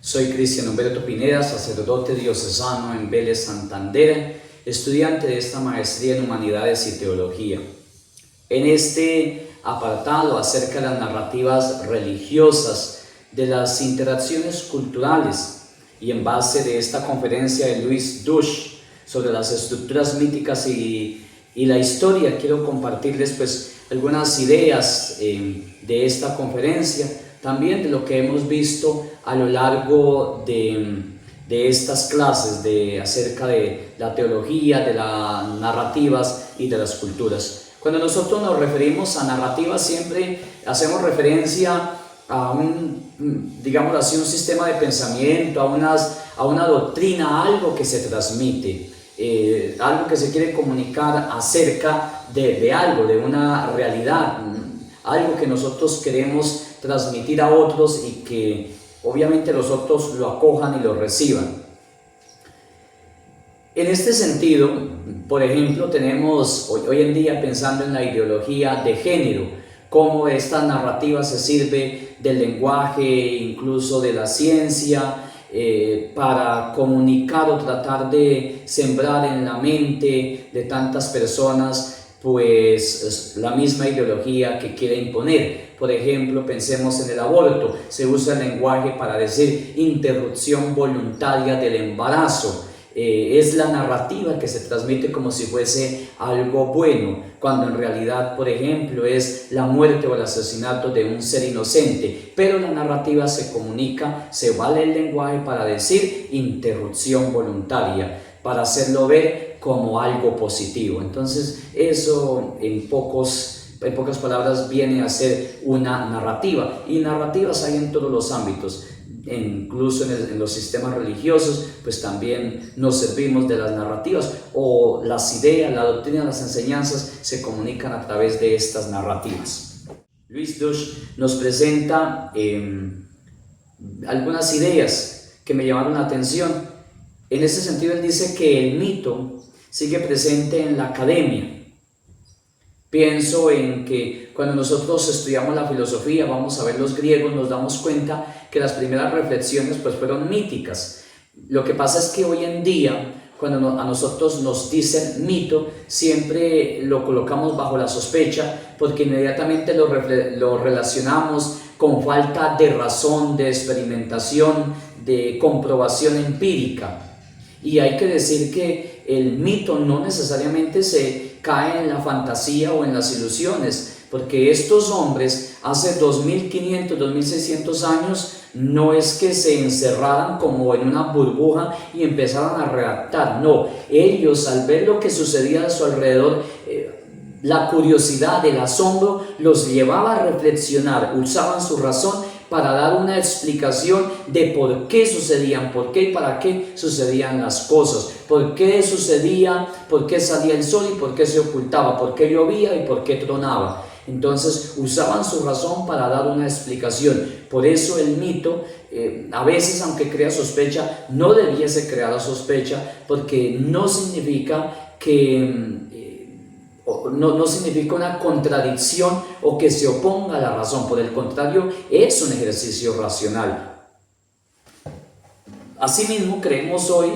Soy Cristian Humberto Pineda, sacerdote diocesano en Vélez, Santander, estudiante de esta maestría en Humanidades y Teología. En este apartado acerca de las narrativas religiosas, de las interacciones culturales y en base de esta conferencia de Louis Duche sobre las estructuras míticas y la historia, quiero compartirles algunas ideas de esta conferencia, también de lo que hemos visto a lo largo de estas clases acerca de la teología, de las narrativas y de las culturas. Cuando nosotros nos referimos a narrativas, siempre hacemos referencia a digamos así, un sistema de pensamiento, a una doctrina, a algo que se transmite, algo que se quiere comunicar acerca de algo, de una realidad, algo que nosotros queremos transmitir a otros y que obviamente los otros lo acojan y lo reciban. En este sentido, por ejemplo, tenemos hoy en día, pensando en la ideología de género, cómo esta narrativa se sirve del lenguaje, incluso de la ciencia, para comunicar o tratar de sembrar en la mente de tantas personas pues la misma ideología que quiere imponer. Por ejemplo, pensemos en el aborto. Se usa el lenguaje para decir interrupción voluntaria del embarazo. Es la narrativa que se transmite como si fuese algo bueno, cuando en realidad, por ejemplo, es la muerte o el asesinato de un ser inocente. Pero la narrativa se comunica, se vale el lenguaje para decir interrupción voluntaria, para hacerlo ver como algo positivo. Entonces eso en pocas palabras viene a ser una narrativa, y narrativas hay en todos los ámbitos, incluso en los sistemas religiosos, pues también nos servimos de las narrativas, o las ideas, la doctrina, las enseñanzas se comunican a través de estas narrativas. Louis Duche nos presenta algunas ideas que me llamaron la atención. En ese sentido, él dice que el mito sigue presente en la academia. Pienso en que cuando nosotros estudiamos la filosofía, vamos a ver los griegos, nos damos cuenta que las primeras reflexiones pues fueron míticas. Lo que pasa es que hoy en día, cuando a nosotros nos dicen mito, siempre lo colocamos bajo la sospecha, porque inmediatamente lo relacionamos con falta de razón, de experimentación, de comprobación empírica. Y hay que decir que el mito no necesariamente se cae en la fantasía o en las ilusiones, porque estos hombres hace 2500, 2600 años no es que se encerraran como en una burbuja y empezaran a redactar. No, ellos, al ver lo que sucedía a su alrededor, la curiosidad, el asombro los llevaba a reflexionar, usaban su razón para dar una explicación de por qué sucedían, por qué y para qué sucedían las cosas, por qué sucedía, por qué salía el sol y por qué se ocultaba, por qué llovía y por qué tronaba. Entonces usaban su razón para dar una explicación. Por eso el mito, a veces, aunque crea sospecha, no debiese crear la sospecha, porque no significa que no significa una contradicción o que se oponga a la razón. Por el contrario, es un ejercicio racional. Asimismo, creemos hoy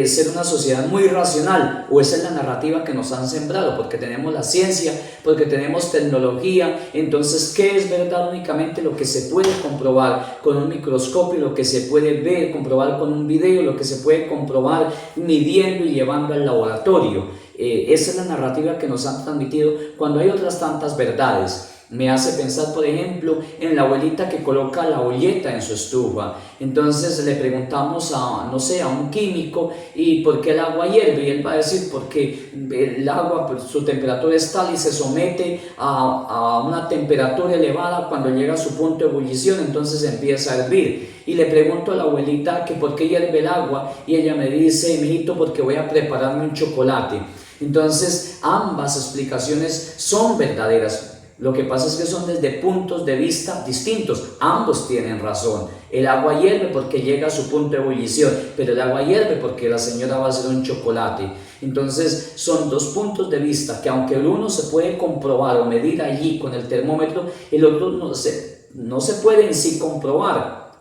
ser una sociedad muy racional, o esa es la narrativa que nos han sembrado, porque tenemos la ciencia, porque tenemos tecnología. Entonces, ¿qué es verdad? Únicamente lo que se puede comprobar con un microscopio, lo que se puede ver, comprobar con un video, lo que se puede comprobar midiendo y llevando al laboratorio. Esa es la narrativa que nos han transmitido, cuando hay otras tantas verdades. Me hace pensar, por ejemplo, en la abuelita que coloca la olleta en su estufa. Entonces le preguntamos a un químico, ¿y por qué el agua hierve? Y él va a decir, porque el agua, pues, su temperatura es tal y se somete a una temperatura elevada. Cuando llega a su punto de ebullición, entonces empieza a hervir. Y le pregunto a la abuelita que por qué hierve el agua, y ella me dice, mijito, porque voy a prepararme un chocolate. Entonces ambas explicaciones son verdaderas. Lo que pasa es que son desde puntos de vista distintos. Ambos tienen razón. El agua hierve porque llega a su punto de ebullición, pero el agua hierve porque la señora va a hacer un chocolate. Entonces son dos puntos de vista que, aunque el uno se puede comprobar o medir allí con el termómetro, el otro no se puede en sí comprobar.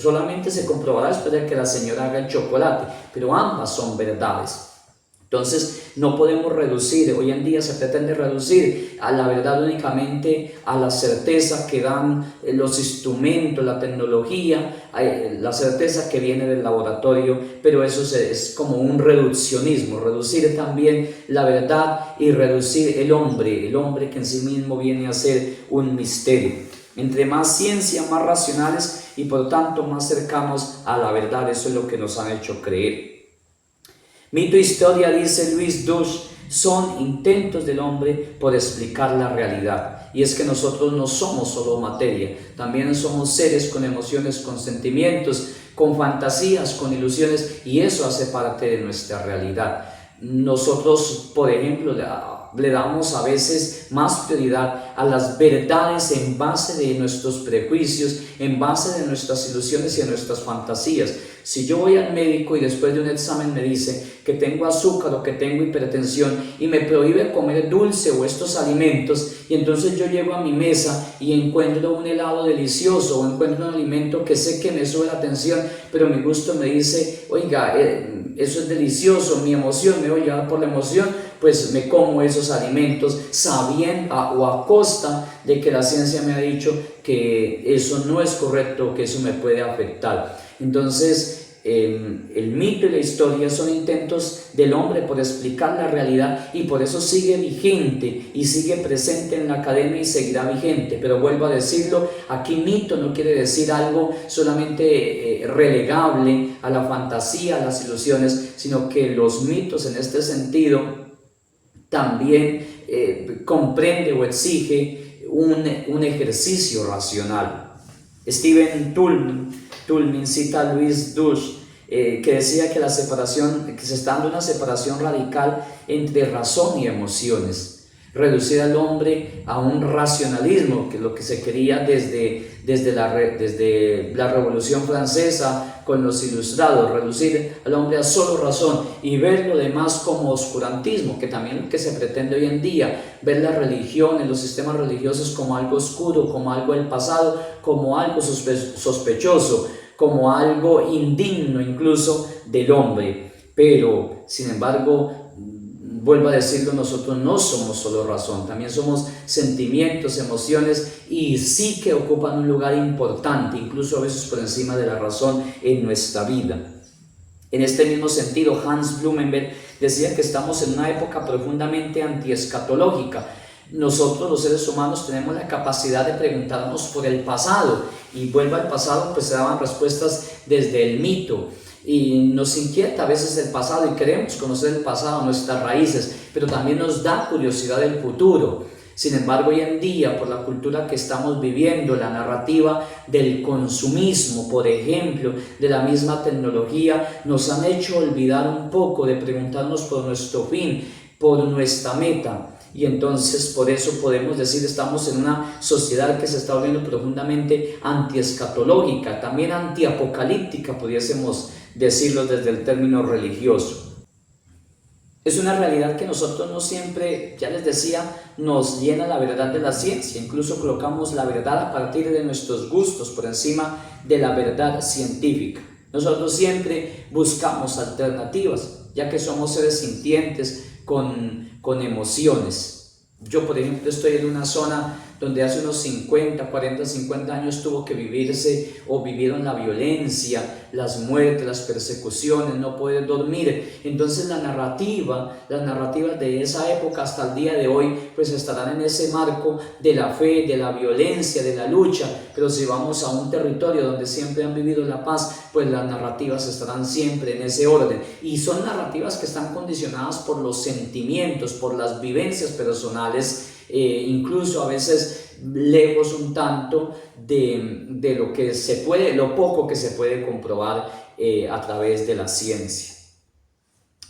solamente se comprobará después de que la señora haga el chocolate, pero ambas son verdades. Entonces no podemos reducir, hoy en día se pretende reducir a la verdad únicamente a la certeza que dan los instrumentos, la tecnología, la certeza que viene del laboratorio, pero eso es como un reduccionismo, reducir también la verdad y reducir el hombre que en sí mismo viene a ser un misterio. Entre más ciencia, más racionales y por tanto más cercanos a la verdad, eso es lo que nos han hecho creer. Mito e historia, dice Louis Duche, son intentos del hombre por explicar la realidad. Y es que nosotros no somos solo materia, también somos seres con emociones, con sentimientos, con fantasías, con ilusiones, y eso hace parte de nuestra realidad. Nosotros, por ejemplo, le damos a veces más prioridad a las verdades en base de nuestros prejuicios, en base de nuestras ilusiones y de nuestras fantasías. Si yo voy al médico y después de un examen me dice que tengo azúcar o que tengo hipertensión y me prohíbe comer dulce o estos alimentos, y entonces yo llego a mi mesa y encuentro un helado delicioso o encuentro un alimento que sé que me sube la tensión, pero mi gusto me dice, oiga, eso es delicioso, mi emoción, me voy a llevar por la emoción, pues me como esos alimentos sabiendo o a costa de que la ciencia me ha dicho que eso no es correcto, que eso me puede afectar. Entonces, el mito y la historia son intentos del hombre por explicar la realidad, y por eso sigue vigente y sigue presente en la academia y seguirá vigente. Pero vuelvo a decirlo, aquí mito no quiere decir algo solamente relegable a la fantasía, a las ilusiones, sino que los mitos en este sentido también comprende o exige un ejercicio racional. Stephen Toulmin cita a Louis Duche, que decía que que se está dando una separación radical entre razón y emociones, reducir al hombre a un racionalismo, que es lo que se quería desde la Revolución Francesa con los ilustrados, reducir al hombre a solo razón y ver lo demás como oscurantismo, que también es lo que se pretende hoy en día, ver la religión, los sistemas religiosos como algo oscuro, como algo del pasado, como algo sospechoso, como algo indigno incluso del hombre. Pero, sin embargo, vuelvo a decirlo, nosotros no somos solo razón, también somos sentimientos, emociones, y sí que ocupan un lugar importante, incluso a veces por encima de la razón en nuestra vida. En este mismo sentido, Hans Blumenberg decía que estamos en una época profundamente antiescatológica. Nosotros los seres humanos tenemos la capacidad de preguntarnos por el pasado, y vuelvo al pasado, pues se daban respuestas desde el mito. Y nos inquieta a veces el pasado y queremos conocer el pasado, nuestras raíces, pero también nos da curiosidad del futuro. Sin embargo, hoy en día, por la cultura que estamos viviendo, la narrativa del consumismo, por ejemplo, de la misma tecnología, nos han hecho olvidar un poco de preguntarnos por nuestro fin, por nuestra meta. Y entonces por eso podemos decir, estamos en una sociedad que se está volviendo profundamente antiescatológica, también antiapocalíptica, pudiésemos decirlo desde el término religioso. Es una realidad que nosotros no siempre, ya les decía, nos llena la verdad de la ciencia. Incluso colocamos la verdad a partir de nuestros gustos por encima de la verdad científica. Nosotros siempre buscamos alternativas, ya que somos seres sintientes con emociones. Yo, por ejemplo, estoy en una zona donde hace unos 50 años tuvo que vivirse o vivieron la violencia, las muertes, las persecuciones, no poder dormir. Entonces las narrativas de esa época hasta el día de hoy pues estarán en ese marco de la fe, de la violencia, de la lucha. Pero si vamos a un territorio donde siempre han vivido la paz, pues las narrativas estarán siempre en ese orden, y son narrativas que están condicionadas por los sentimientos, por las vivencias personales, incluso a veces lejos un tanto de lo poco que se puede comprobar a través de la ciencia.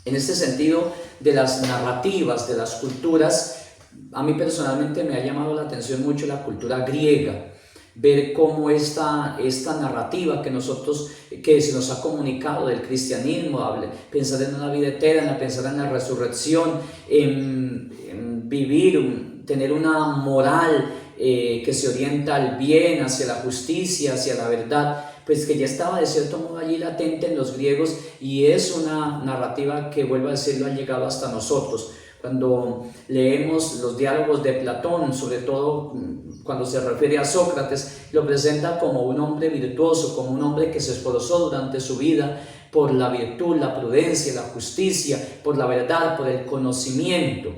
En este sentido, de las narrativas, de las culturas, a mí personalmente me ha llamado la atención mucho la cultura griega, ver cómo esta narrativa que se nos ha comunicado del cristianismo, pensar en una vida eterna, pensar en la resurrección, en vivir tener una moral que se orienta al bien, hacia la justicia, hacia la verdad, pues que ya estaba de cierto modo allí latente en los griegos, y es una narrativa que, vuelvo a decirlo, ha llegado hasta nosotros. Cuando leemos los diálogos de Platón, sobre todo cuando se refiere a Sócrates, lo presenta como un hombre virtuoso, como un hombre que se esforzó durante su vida por la virtud, la prudencia, la justicia, por la verdad, por el conocimiento.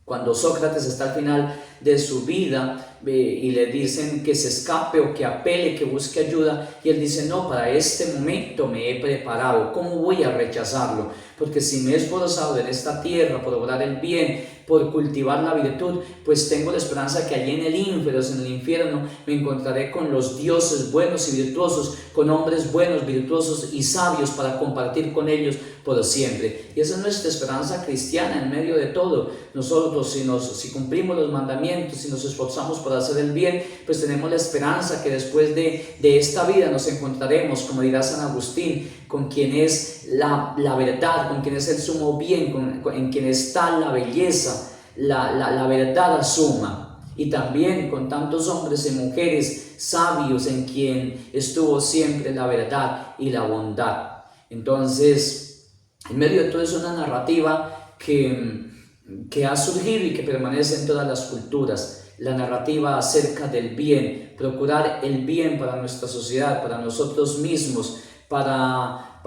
Cuando Sócrates está al final de su vida y le dicen que se escape o que apele, que busque ayuda, y él dice: no, para este momento me he preparado. ¿Cómo voy a rechazarlo? Porque si me he esforzado en esta tierra por obrar el bien, por cultivar la virtud, pues tengo la esperanza que allí en el infierno, me encontraré con los dioses buenos y virtuosos, con hombres buenos, virtuosos y sabios, para compartir con ellos por siempre. Y esa es nuestra esperanza cristiana en medio de todo. Nosotros, si cumplimos los mandamientos, si nos esforzamos por hacer el bien, pues tenemos la esperanza que después de esta vida nos encontraremos, como dirá San Agustín, con quien es la verdad, con quien es el sumo bien, en quien está la belleza, la verdad suma. Y también con tantos hombres y mujeres sabios en quien estuvo siempre la verdad y la bondad. Entonces, en medio de todo es una narrativa que ha surgido y que permanece en todas las culturas. La narrativa acerca del bien, procurar el bien para nuestra sociedad, para nosotros mismos, para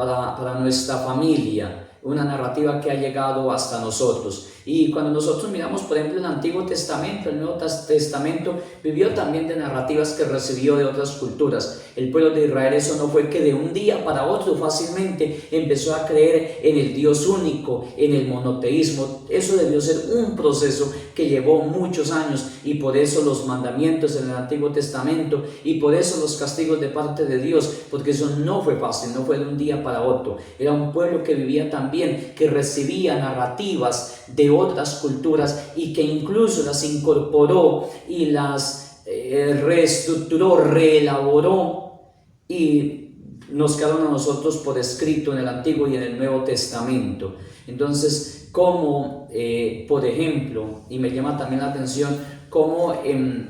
nuestra familia. Una narrativa que ha llegado hasta nosotros. Y cuando nosotros miramos, por ejemplo, el Antiguo Testamento, el Nuevo Testamento vivió también de narrativas que recibió de otras culturas. El pueblo de Israel, eso no fue que de un día para otro fácilmente empezó a creer en el Dios único, en el monoteísmo. Eso debió ser un proceso que llevó muchos años, y por eso los mandamientos en el Antiguo Testamento, y por eso los castigos de parte de Dios, porque eso no fue fácil, no fue de un día para otro. Era un pueblo que vivía también, que recibía narrativas de otras culturas y que incluso las incorporó y las reestructuró, reelaboró, y nos quedaron a nosotros por escrito en el Antiguo y en el Nuevo Testamento. Entonces, como por ejemplo, y me llama también la atención, como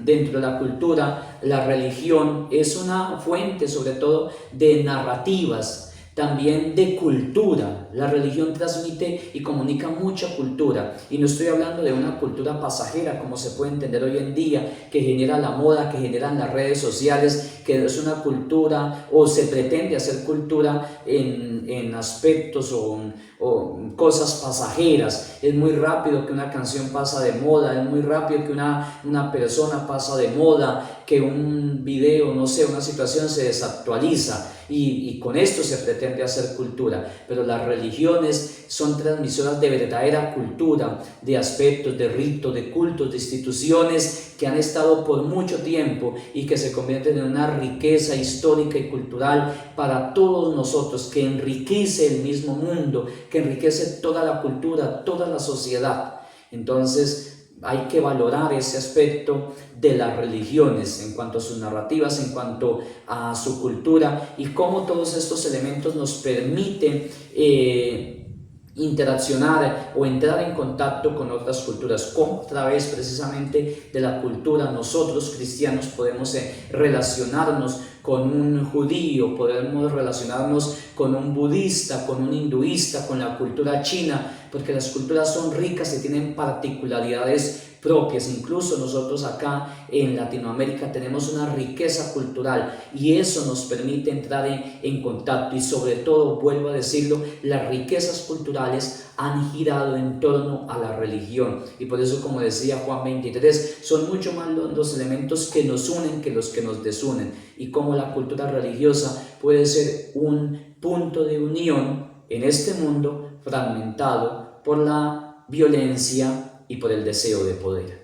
dentro de la cultura la religión es una fuente sobre todo de narrativas, también de cultura. La religión transmite y comunica mucha cultura, y no estoy hablando de una cultura pasajera como se puede entender hoy en día, que genera la moda, que generan las redes sociales, que es una cultura, o se pretende hacer cultura en aspectos o cosas pasajeras. Es muy rápido que una canción pasa de moda, es muy rápido que una persona pasa de moda, que un video, no sé, una situación se desactualiza, y con esto se pretende hacer cultura. Pero las religiones son transmisoras de verdadera cultura, de aspectos, de ritos, de cultos, de instituciones que han estado por mucho tiempo y que se convierten en una riqueza histórica y cultural para todos nosotros, que enriquece el mismo mundo, que enriquece toda la cultura, toda la sociedad. Entonces, hay que valorar ese aspecto de las religiones en cuanto a sus narrativas, en cuanto a su cultura, y cómo todos estos elementos nos permiten interaccionar o entrar en contacto con otras culturas. Cómo a través precisamente de la cultura nosotros cristianos podemos relacionarnos con un judío, podemos relacionarnos con un budista, con un hinduista, con la cultura china, porque las culturas son ricas y tienen particularidades propias. Incluso nosotros acá en Latinoamérica tenemos una riqueza cultural, y eso nos permite entrar en contacto. Y sobre todo, vuelvo a decirlo, las riquezas culturales han girado en torno a la religión, y por eso, como decía Juan 23, son mucho más los elementos que nos unen que los que nos desunen, y cómo la cultura religiosa puede ser un punto de unión en este mundo fragmentado por la violencia y por el deseo de poder.